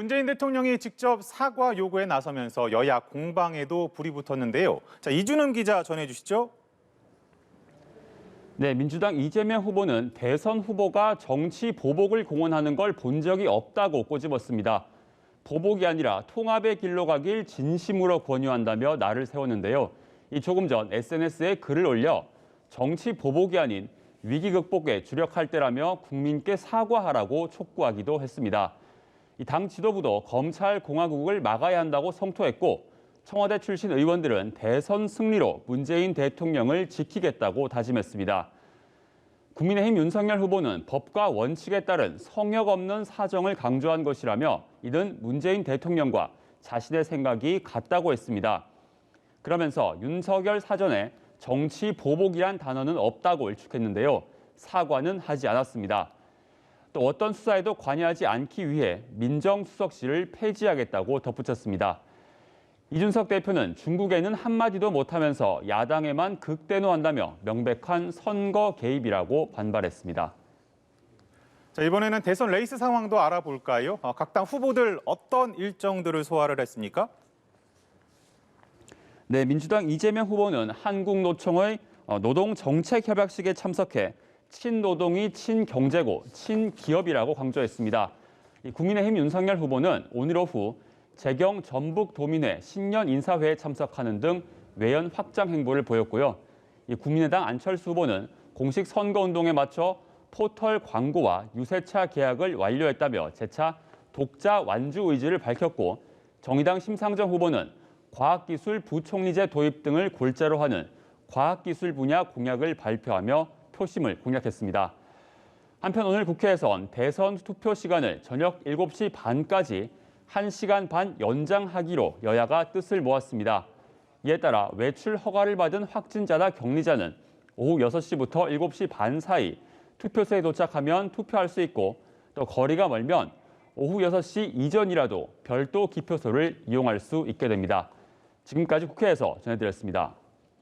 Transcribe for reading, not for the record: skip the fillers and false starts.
문재인 대통령이 직접 사과 요구에 나서면서 여야 공방에도 불이 붙었는데요. 자, 이준흠 기자 전해주시죠. 네, 민주당 이재명 후보는 대선 후보가 정치 보복을 공언하는 걸 본 적이 없다고 꼬집었습니다. 보복이 아니라 통합의 길로 가길 진심으로 권유한다며 날을 세웠는데요. 조금 전 SNS에 글을 올려 정치 보복이 아닌 위기 극복에 주력할 때라며 국민께 사과하라고 촉구하기도 했습니다. 당 지도부도 검찰 공화국을 막아야 한다고 성토했고 청와대 출신 의원들은 대선 승리로 문재인 대통령을 지키겠다고 다짐했습니다. 국민의힘 윤석열 후보는 법과 원칙에 따른 성역 없는 사정을 강조한 것이라며 이는 문재인 대통령과 자신의 생각이 같다고 했습니다. 그러면서 윤석열 사전에 정치 보복이란 단어는 없다고 일축했는데요. 사과는 하지 않았습니다. 또 어떤 수사에도 관여하지 않기 위해 민정수석실을 폐지하겠다고 덧붙였습니다. 이준석 대표는 중국에는 한마디도 못하면서 야당에만 극대노한다며 명백한 선거 개입이라고 반발했습니다. 자, 이번에는 대선 레이스 상황도 알아볼까요? 각 당 후보들 어떤 일정들을 소화를 했습니까? 네, 민주당 이재명 후보는 한국노총의 노동정책협약식에 참석해 친노동이 친경제고 친기업이라고 강조했습니다. 국민의힘 윤석열 후보는 오늘 오후 재경 전북도민회 신년 인사회에 참석하는 등 외연 확장 행보를 보였고요. 국민의당 안철수 후보는 공식 선거운동에 맞춰 포털 광고와 유세차 계약을 완료했다며 재차 독자 완주 의지를 밝혔고 정의당 심상정 후보는 과학기술 부총리제 도입 등을 골자로 하는 과학기술 분야 공약을 발표하며 표심을 공략했습니다. 한편 오늘 국회에선 대선 투표 시간을 저녁 7시 반까지 1시간 반 연장하기로 여야가 뜻을 모았습니다. 이에 따라 외출 허가를 받은 확진자나 격리자는 오후 6시부터 7시 반 사이 투표소에 도착하면 투표할 수 있고 또 거리가 멀면 오후 6시 이전이라도 별도 기표소를 이용할 수 있게 됩니다. 지금까지 국회에서 전해드렸습니다.